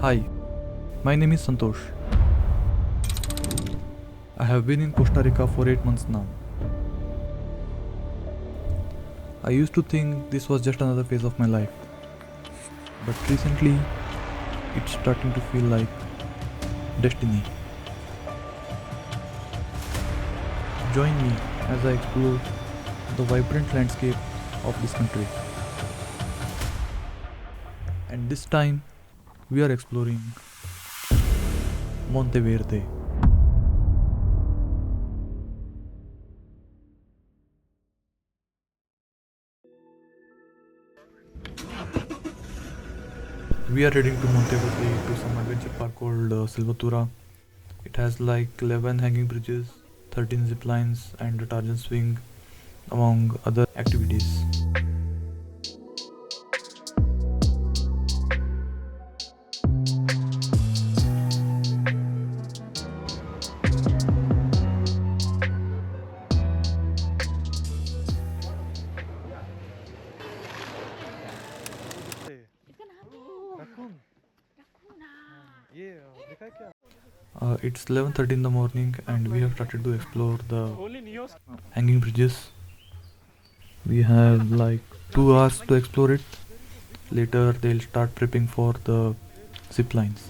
Hi, my name is Santosh. I have been in Costa Rica for 8 months now. I used to think this was just another phase of my life, but recently it's starting to feel like destiny. Join me as I explore the vibrant landscape of this country. And this time we are exploring Monte Verde. We are heading to Monte Verde to some adventure park called Selvatura. It has like 11 hanging bridges, 13 zip lines, and a Tarzan swing, among other activities. It's 11:30 in the morning and we have started to explore the hanging bridges. We have like 2 hours to explore it. Later they'll start prepping for the zip lines.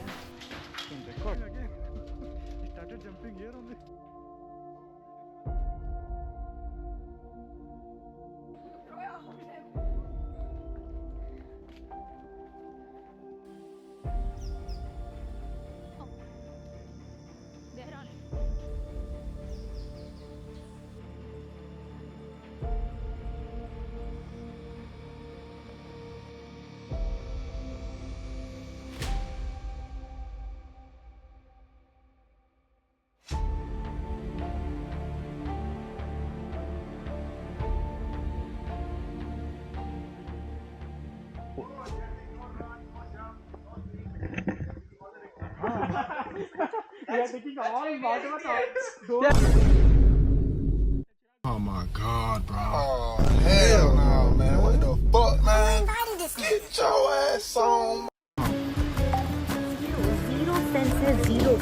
Oh my god, bro. Oh, hell no, man. What the fuck, man? Get your ass on. Zero senses, zero.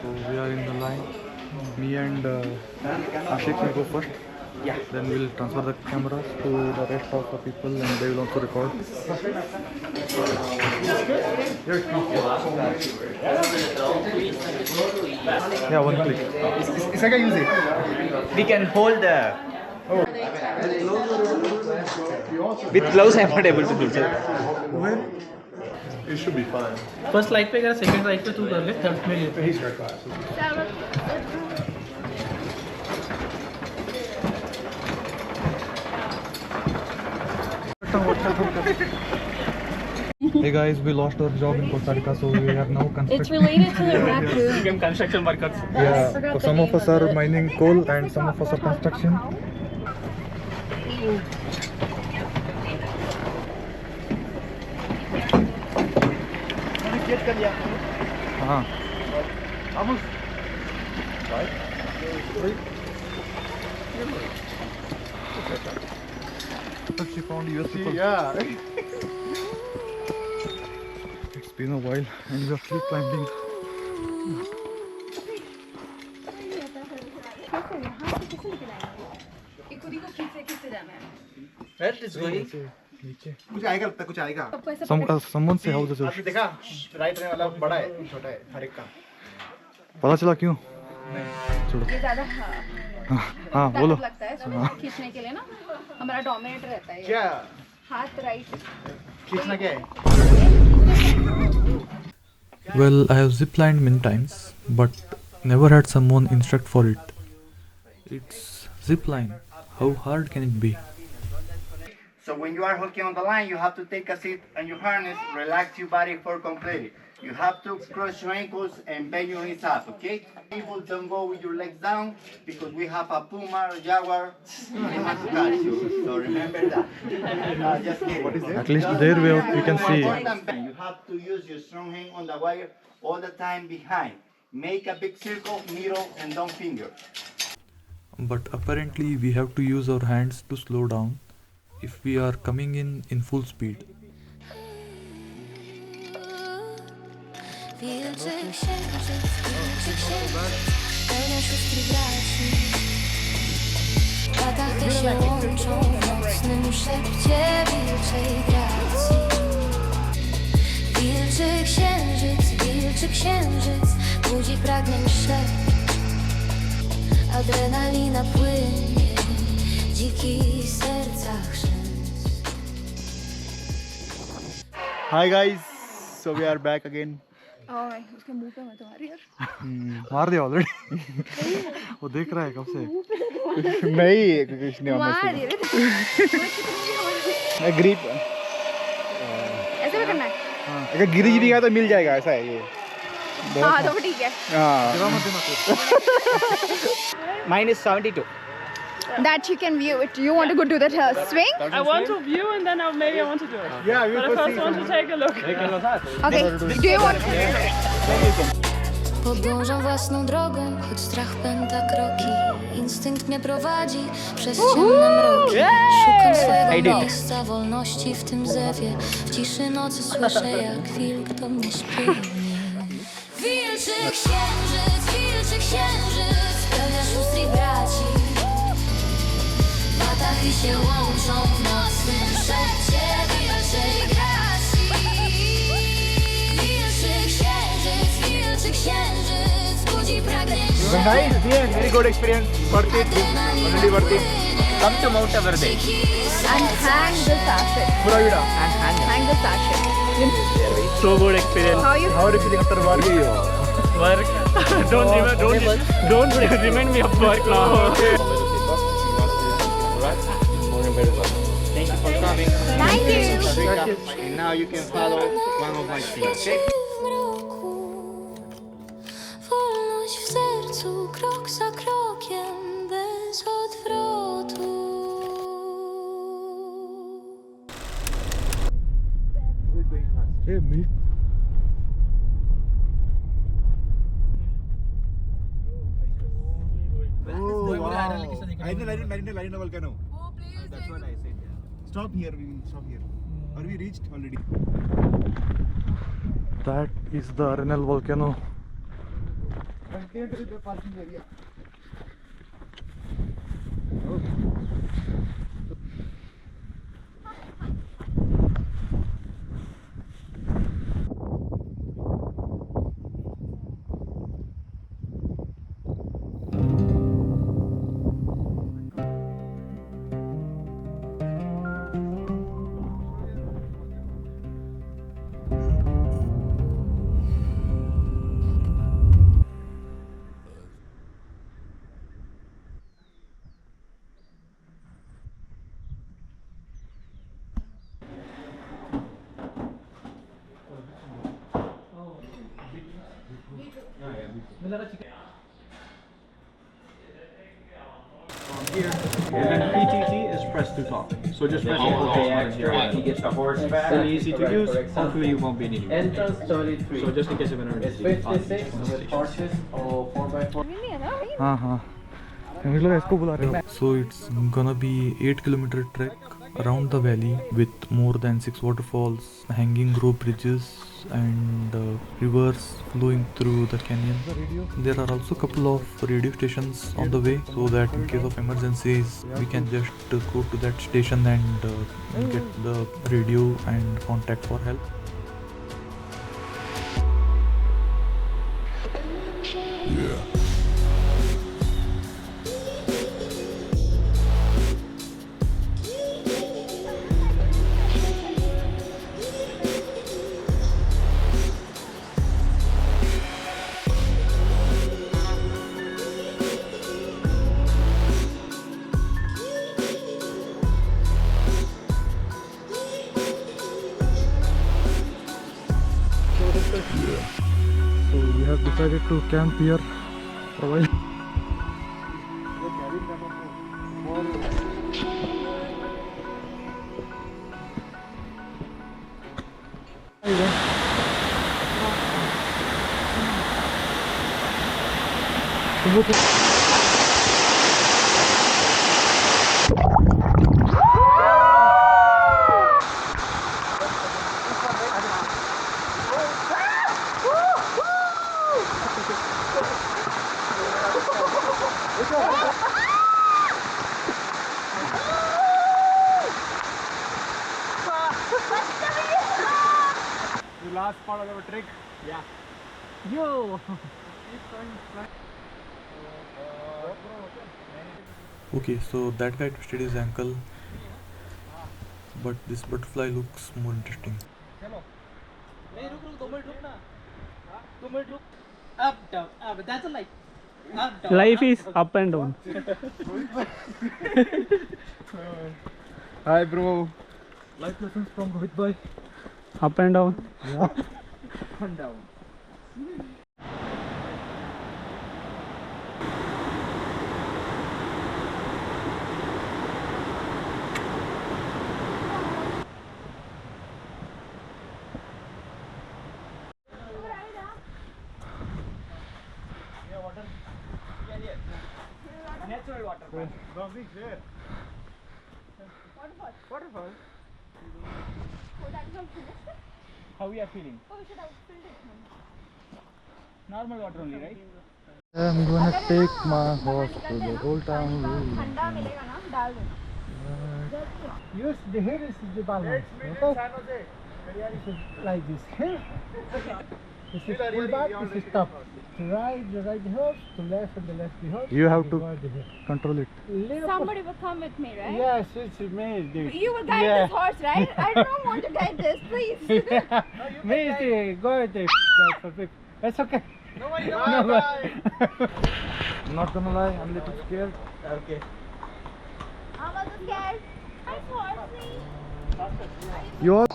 So we are in the line. Me and Ashik will go first. Yeah. Then we'll transfer the cameras to the rest of the people and they will also record. Yeah, one click. Is I can use it. We can hold the. Oh. With gloves, I'm not able to do that. It should be fine. First light पे अगर second light पे तू कर ले third में ले He's got glasses. Hey guys, we lost our job in Costa Rica, so we are now constructing. It's related to the raccoon. become construction workers Yeah, so some of us are mining coal and some of us are construction. हाँ. She found US people. Yeah. It's been a while and we are still climbing. Where is going? कुछ आएगा लगता है कुछ आएगा. Someone say how this is. आपने देखा right में वाला बड़ा है छोटा है हर एक का. पता चला क्यों? छोड़ो. ये ज्यादा हाँ बोलो. लगता है तो खींचने के लिए ना हमारा डोमिनेट रहता है ये. क्या हाथ राइट. खींचना क्या है? Well, I have ziplined many times, but never had someone instruct for it. It's zipline. How hard can it be? So when you are hooking on the line, you have to take a seat on your harness, relax your body for completely. You have to cross your ankles and bend your knees up, okay? People don't go with your legs down because we have a puma or jaguar. They have to catch you. So remember that. Just kidding. What is At least there we can see. You have to use your strong hand on the wire all the time behind. make a big circle, middle, and down finger. But apparently we have to use our hands to slow down if we are coming in full speed. Latachy się łączą w mocnym szepcie wilczej gracji. Wilczy księżyc budzi pragnień szept. Adrenalina płynie, dziki serca chrzęst. Hi guys, so we are back again. उसके मुंह पे मत मार यार मार दिया already वो देख रहा है कब से नहीं कुछ नहीं होना मार यार चाहिए ग्रिप ऐसे भी करना है अगर गिरी नहीं गया तो मिल जाएगा ऐसा है ये हाँ तो ठीक है हाँ Mine is 72. that you can view it. You want to go do that swing? I want to view and then maybe I want to do it. Yeah, we But I will first want to take a look. Okay. Do you want? Podążam własną drogą, choć strach pęta kroki. Instynkt mnie prowadzi przez ciemne mroki. Szukam swojego miejsca wolności w tym zewie. W ciszy nocy słyszę, jak wilk do mnie śpiewa. Wilczy księżyc, pełnia sióstr i braci. Watachy się łączą w nocnym szepcie wilczej gracji. Wilczy księżyc budzi pragnień szept. nice, yeah, very good experience. Worth it, already worth it. Come to Monte Verde. And hang the sachet. Puravida. Hang the sachet. So good experience. How you? How are you feeling after work? Work. don't remind me of work now. Thank you for coming. Thank you. And now you can follow one of my things, okay? Wolność w sercu, krok za krokiem, bez odwrotu. Hey, milk. Oh, wow. I didn't volcano. That's what I said. Stop here, we will stop here. Are we reached already? That is the Arenal volcano. PTT is press to talk. So just press he gets the horseback. Really easy to use. Hopefully you won't be needing it. Entrance 33. So just in case of an emergency. It's 56 with horses or 4x4. हाँ हाँ मुझे लगा इसको बुला रहे हो. So it's gonna be 8-kilometer trek around the valley with more than 6 waterfalls, hanging rope bridges and rivers flowing through the canyon. There are also a couple of radio stations on the way so that in case of emergencies we can just go to that station and get the radio and contact for help. So we have decided to camp here for a while. The last part of our trick. Yeah. Yo. Okay, so that guy twisted his ankle, but this butterfly looks more interesting. Up, down, up. That's a like. Up, down. Life is up and down. Hi, bro. Life lessons from Rohit bhai. Up and down. And down. Natural waterfall. There. Waterfall. Oh, that is not finished. How we are feeling? Oh, we should have filled it. Normal water only, right? I'm gonna take my horse to the old town road. ठंडा मिलेगा ना डाल देना. Use the here is the balance. Okay? Like this. This is pull back, this is stop. To right, the right horse, to left, and the left the horse. You have to go the here. control it. Somebody will come with me, right? Yes, it's me. Dude. You will guide this horse, right? I don't want to guide this, please. Me, go ahead. That's okay. No, I'm not gonna lie, I'm a little scared. Okay. I'm also scared. I'm horsey. You all?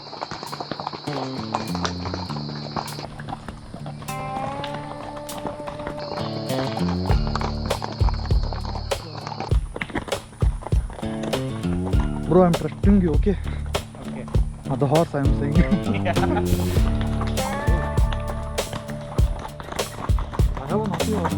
Bro, I'm trusting you, okay? Okay. The horse, I'm saying. I have a naughty horse.